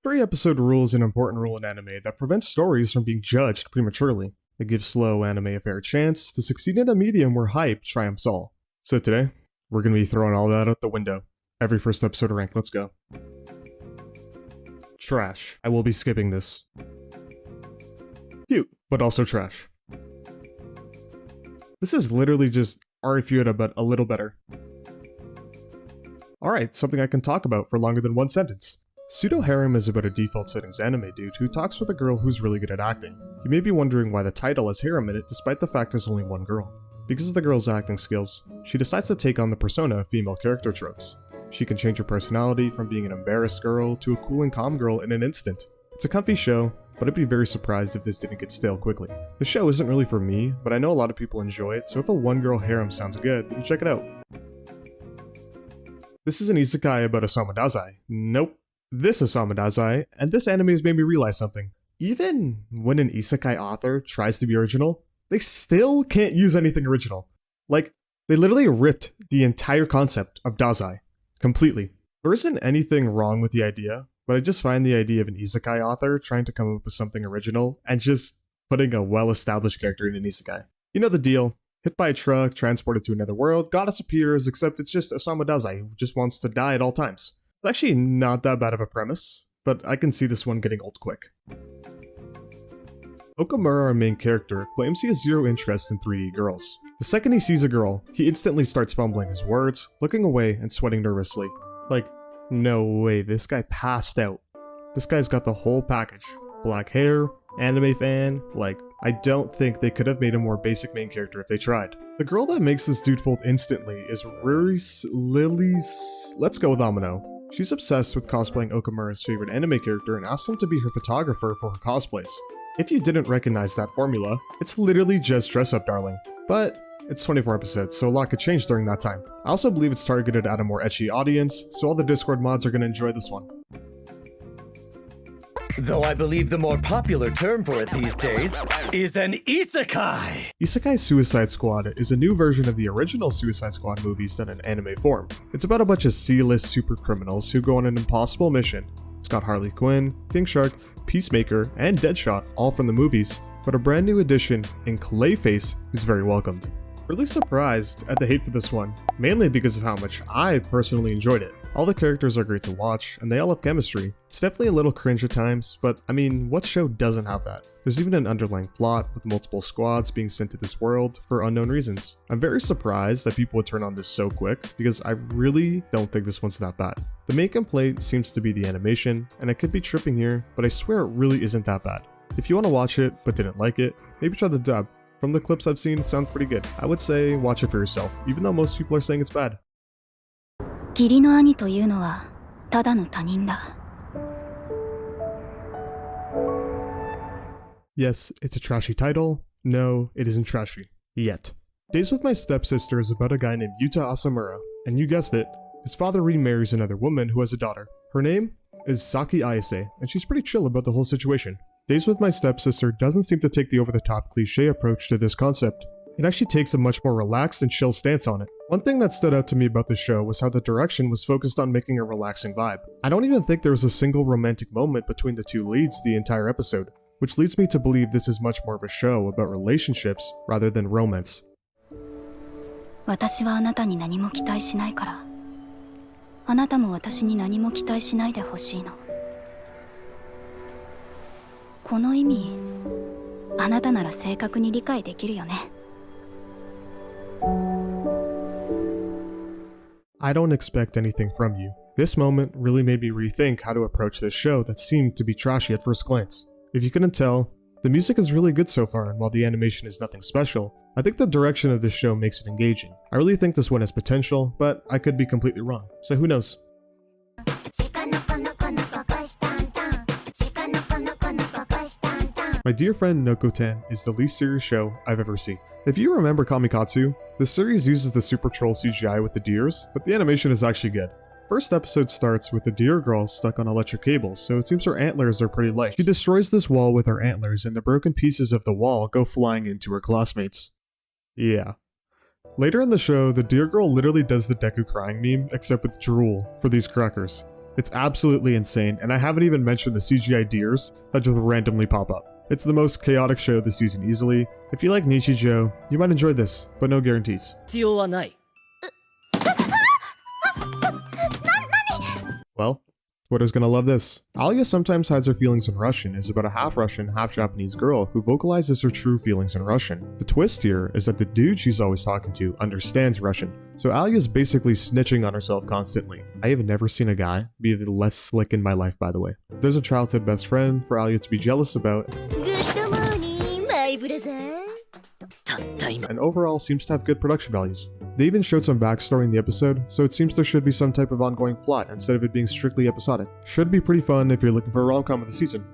3-episode rule is an important rule in anime that prevents stories from being judged prematurely. It gives slow anime a fair chance to succeed in a medium where hype triumphs all. So today, we're going to be throwing all that out the window. Every first episode of Rank, let's go. Trash. I will be skipping this. Cute, but also trash. This is literally just Arifureta, but a little better. Alright, something I can talk about for longer than one sentence. Pseudo Harem is about a default settings anime dude who talks with a girl who's really good at acting. You may be wondering why the title has harem in it despite the fact there's only one girl. Because of the girl's acting skills, she decides to take on the persona of female character tropes. She can change her personality from being an embarrassed girl to a cool and calm girl in an instant. It's a comfy show, but I'd be very surprised if this didn't get stale quickly. The show isn't really for me, but I know a lot of people enjoy it, so if a one-girl harem sounds good, then check it out. This is an isekai about Osamu Dazai. Nope. This Osamu Dazai, and this anime has made me realize something. Even when an isekai author tries to be original, they still can't use anything original. Like, they literally ripped the entire concept of Dazai. Completely. There isn't anything wrong with the idea, but I just find the idea of an isekai author trying to come up with something original and just putting a well-established character in an isekai. You know the deal. Hit by a truck, transported to another world, goddess appears, except it's just Osamu Dazai who just wants to die at all times. It's actually not that bad of a premise, but I can see this one getting old quick. Okamura, our main character, claims he has zero interest in 3D girls. The second he sees a girl, he instantly starts fumbling his words, looking away and sweating nervously. Like, no way, this guy passed out. This guy's got the whole package. Black hair, anime fan, like, I don't think they could have made a more basic main character if they tried. The girl that makes this dude fold instantly is Let's go with Amino. She's obsessed with cosplaying Okamura's favorite anime character and asks him to be her photographer for her cosplays. If you didn't recognize that formula, it's literally just dress up darling. But it's 24 episodes, so a lot could change during that time. I also believe it's targeted at a more ecchi audience, so all the Discord mods are going to enjoy this one. Though I believe the more popular term for it these days is an isekai! Isekai Suicide Squad is a new version of the original Suicide Squad movies done in anime form. It's about a bunch of C-list super criminals who go on an impossible mission. It's got Harley Quinn, King Shark, Peacemaker, and Deadshot, all from the movies, but a brand new addition in Clayface is very welcomed. Really surprised at the hate for this one, mainly because of how much I personally enjoyed it. All the characters are great to watch, and they all have chemistry. It's definitely a little cringe at times, but I mean, what show doesn't have that? There's even an underlying plot with multiple squads being sent to this world for unknown reasons. I'm very surprised that people would turn on this so quick, because I really don't think this one's that bad. The main complaint seems to be the animation, and I could be tripping here, but I swear it really isn't that bad. If you want to watch it, but didn't like it, maybe try the dub. From the clips I've seen, it sounds pretty good. I would say watch it for yourself, even though most people are saying it's bad. 義理の兄というのはただの他人だ. Yes, it's a trashy title. No, it isn't trashy. Yet. Days with My Stepsister is about a guy named Yuta Asamura, and you guessed it, his father remarries another woman who has a daughter. Her name is Saki Ayase, and she's pretty chill about the whole situation. Days with My Stepsister doesn't seem to take the over-the-top cliche approach to this concept. It actually takes a much more relaxed and chill stance on it. One thing that stood out to me about the show was how the direction was focused on making a relaxing vibe. I don't even think there was a single romantic moment between the two leads the entire episode, which leads me to believe this is much more of a show about relationships rather than romance. 私はあなたに何も期待しないから、あなたも私に何も期待しないでほしいの。この意味、あなたなら正確に理解できるよね。I don't expect anything from you. This moment really made me rethink how to approach this show that seemed to be trashy at first glance. If you couldn't tell, the music is really good so far, and while the animation is nothing special, I think the direction of this show makes it engaging. I really think this one has potential, but I could be completely wrong, so who knows? My dear friend Nokotan is the least serious show I've ever seen. If you remember Kamikatsu, the series uses the super troll CGI with the deers, but the animation is actually good. First episode starts with the deer girl stuck on electric cables, so it seems her antlers are pretty light. She destroys this wall with her antlers, and the broken pieces of the wall go flying into her classmates. Yeah. Later in the show, the deer girl literally does the Deku crying meme, except with drool, for these crackers. It's absolutely insane, and I haven't even mentioned the CGI deers that just randomly pop up. It's the most chaotic show this season easily. If you like Nichijou, you might enjoy this, but no guarantees. 必要はない。 Well, Twitter's gonna love this. Alya sometimes hides her feelings in Russian is about a half Russian, half Japanese girl who vocalizes her true feelings in Russian. The twist here is that the dude she's always talking to understands Russian, so Alya's basically snitching on herself constantly. I have never seen a guy be less slick in my life, by the way. There's a childhood best friend for Alya to be jealous about, Good morning, my brother. and overall seems to have good production values. They even showed some backstory in the episode, so it seems there should be some type of ongoing plot instead of it being strictly episodic. Should be pretty fun if you're looking for a rom-com of the season.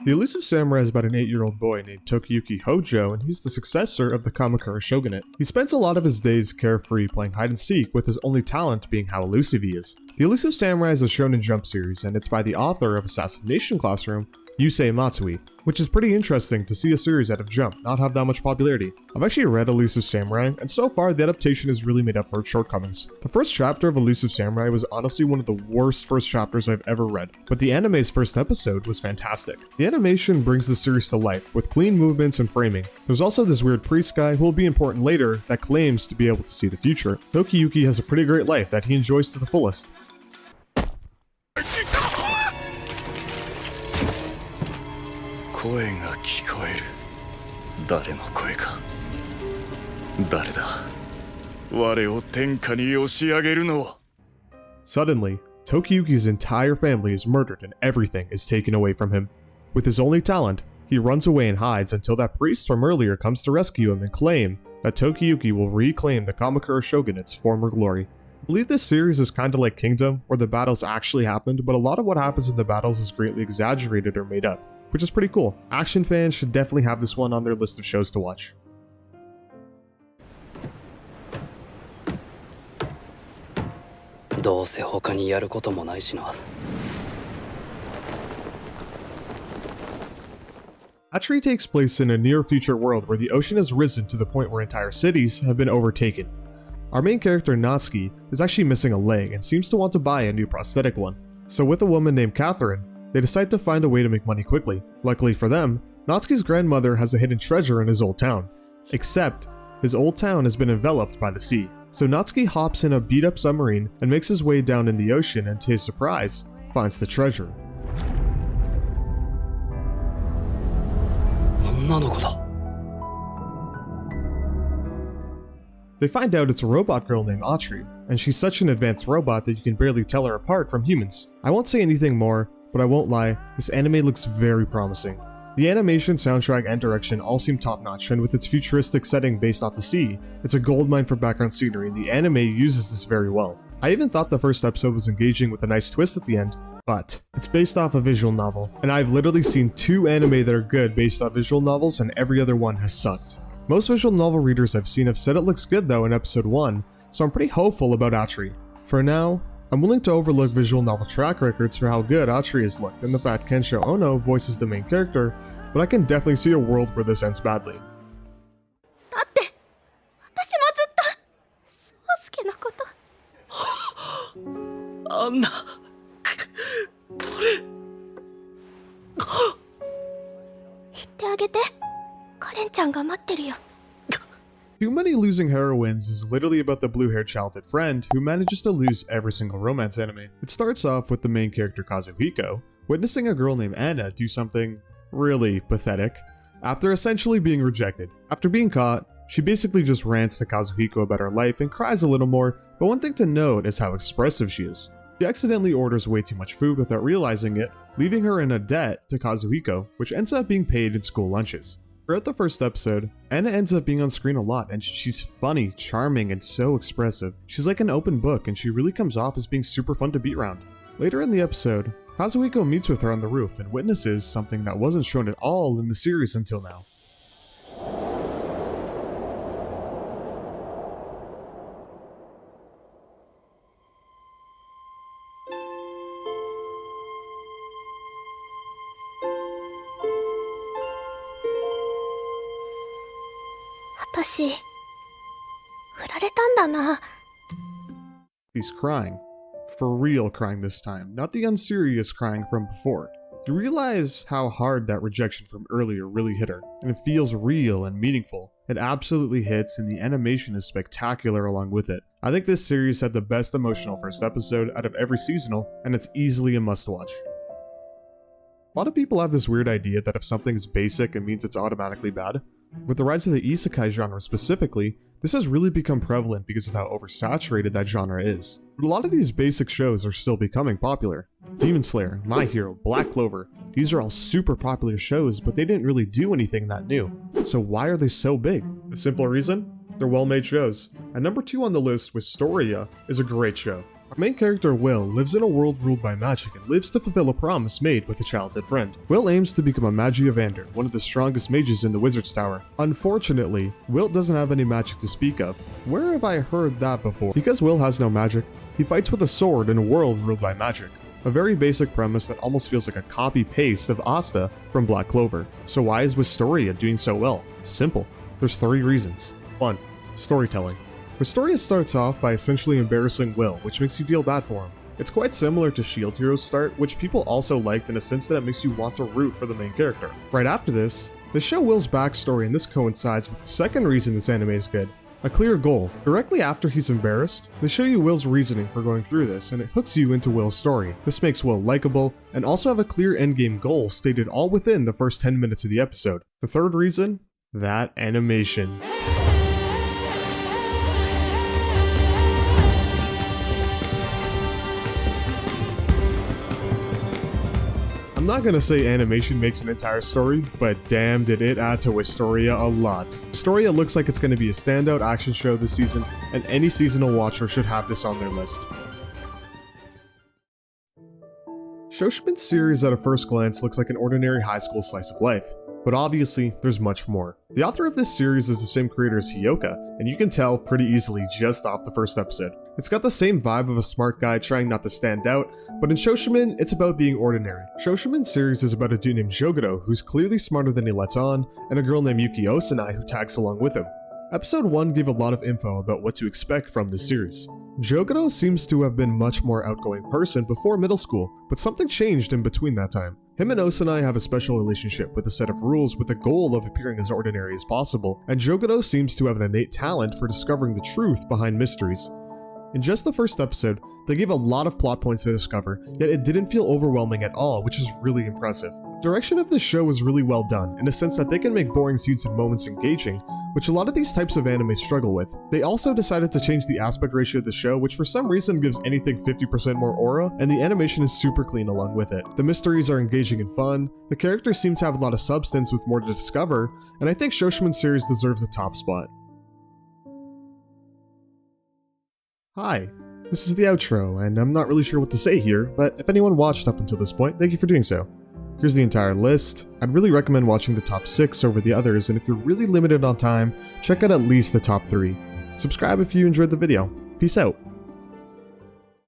The Elusive Samurai is about an 8-year-old boy named Tokiyuki Hojo, and he's the successor of the Kamakura Shogunate. He spends a lot of his days carefree playing hide and seek, with his only talent being how elusive he is. The Elusive Samurai is a Shonen Jump series, and it's by the author of Assassination Classroom, Yusei Matsui, which is pretty interesting to see a series out of Jump not have that much popularity. I've actually read Elusive Samurai, and so far the adaptation has really made up for its shortcomings. The first chapter of Elusive Samurai was honestly one of the worst first chapters I've ever read, but the anime's first episode was fantastic. The animation brings the series to life, with clean movements and framing. There's also this weird priest guy who will be important later that claims to be able to see the future. Tokiyuki has a pretty great life that he enjoys to the fullest. 声が聞こえる。誰の声か。誰だ。我を天下に押し上げるのは。 Suddenly, Tokiyuki's entire family is murdered and everything is taken away from him. With his only talent, he runs away and hides until that priest from earlier comes to rescue him and claim that Tokiyuki will reclaim the Kamakura Shogunate's former glory. I believe this series is kinda like Kingdom, where the battles actually happened, but a lot of what happens in the battles is greatly exaggerated or made up, which is pretty cool. Action fans should definitely have this one on their list of shows to watch. Atri takes place in a near-future world where the ocean has risen to the point where entire cities have been overtaken. Our main character, Natsuki, is actually missing a leg and seems to want to buy a new prosthetic one. So with a woman named Catherine, they decide to find a way to make money quickly. Luckily for them, Natsuki's grandmother has a hidden treasure in his old town. Except, his old town has been enveloped by the sea. So Natsuki hops in a beat-up submarine and makes his way down in the ocean and to his surprise, finds the treasure. 女の子だ。 They find out it's a robot girl named Atri, and she's such an advanced robot that you can barely tell her apart from humans. I won't say anything more, but I won't lie, this anime looks very promising. The animation, soundtrack, and direction all seem top-notch, and with its futuristic setting based off the sea, it's a goldmine for background scenery, and the anime uses this very well. I even thought the first episode was engaging with a nice twist at the end, but it's based off a visual novel, and I've literally seen 2 anime that are good based off visual novels, and every other one has sucked. Most visual novel readers I've seen have said it looks good though in episode 1, so I'm pretty hopeful about Atri. For now, I'm willing to overlook visual novel track records for how good Atri has looked and the fact Kensho Ono voices the main character, but I can definitely see a world where this ends badly. だって私もずっと宗介のことあんな。言ってあげてカレンちゃんが待ってるよ Too Many Losing Heroines is literally about the blue-haired childhood friend who manages to lose every single romance anime. It starts off with the main character Kazuhiko witnessing a girl named Anna do something really pathetic after essentially being rejected. After being caught, she basically just rants to Kazuhiko about her life and cries a little more, but one thing to note is how expressive she is. She accidentally orders way too much food without realizing it, leaving her in a debt to Kazuhiko, which ends up being paid in school lunches. Throughout the first episode, Anna ends up being on screen a lot, and she's funny, charming, and so expressive. She's like an open book, and she really comes off as being super fun to be around. Later in the episode, Kazuhiko meets with her on the roof and witnesses something that wasn't shown at all in the series until now. れたんだな。 He's crying. For real crying this time, not the unserious crying from before. You realize how hard that rejection from earlier really hit her, and it feels real and meaningful. It absolutely hits, and the animation is spectacular along with it. I think this series had the best emotional first episode out of every seasonal, and it's easily a must-watch. A lot of people have this weird idea that if something's basic, it means it's automatically bad. With the rise of the Isekai genre specifically, this has really become prevalent because of how oversaturated that genre is. But a lot of these basic shows are still becoming popular. Demon Slayer, My Hero, Black Clover, these are all super popular shows, but they didn't really do anything that new. So why are they so big? The simple reason? They're well-made shows. At number 2 on the list, Wistoria is a great show. Our main character, Will, lives in a world ruled by magic and lives to fulfill a promise made with a childhood friend. Will aims to become a Magiavander, one of the strongest mages in the Wizard's Tower. Unfortunately, Will doesn't have any magic to speak of. Where have I heard that before? Because Will has no magic, he fights with a sword in a world ruled by magic. A very basic premise that almost feels like a copy-paste of Asta from Black Clover. So why is Wistoria doing so well? Simple. There's 3 reasons. 1. Storytelling. Wistoria starts off by essentially embarrassing Will, which makes you feel bad for him. It's quite similar to Shield Hero's start, which people also liked in a sense that it makes you want to root for the main character. Right after this, they show Will's backstory, and this coincides with the second reason this anime is good. A clear goal. Directly after he's embarrassed, they show you Will's reasoning for going through this, and it hooks you into Will's story. This makes Will likable, and also have a clear endgame goal stated all within the first 10 minutes of the episode. The third reason? That animation. I'm not gonna say animation makes an entire story, but damn did it add to Wistoria a lot. Wistoria looks like it's gonna be a standout action show this season, and any seasonal watcher should have this on their list. Shoshoumin Series at a first glance looks like an ordinary high school slice of life, but obviously there's much more. The author of this series is the same creator as Hyoka, and you can tell pretty easily just off the first episode. It's got the same vibe of a smart guy trying not to stand out, but in Shoshoumin, it's about being ordinary. Shoshoumin Series is about a dude named Jogoro who's clearly smarter than he lets on, and a girl named Yuki Osanai who tags along with him. Episode 1 gave a lot of info about what to expect from this series. Jogoro seems to have been a much more outgoing person before middle school, but something changed in between that time. Him and Osanai have a special relationship with a set of rules with the goal of appearing as ordinary as possible, and Jogoro seems to have an innate talent for discovering the truth behind mysteries. In just the first episode, they gave a lot of plot points to discover, yet it didn't feel overwhelming at all, which is really impressive. Direction of this show was really well done, in a sense that they can make boring scenes and moments engaging, which a lot of these types of anime struggle with. They also decided to change the aspect ratio of the show, which for some reason gives anything 50% more aura, and the animation is super clean along with it. The mysteries are engaging and fun, the characters seem to have a lot of substance with more to discover, and I think Shoshoumin Series deserves the top spot. Hi, this is the outro, and I'm not really sure what to say here, but if anyone watched up until this point, thank you for doing so. Here's the entire list. I'd really recommend watching the top 6 over the others, and if you're really limited on time, check out at least the top 3. Subscribe if you enjoyed the video. Peace out.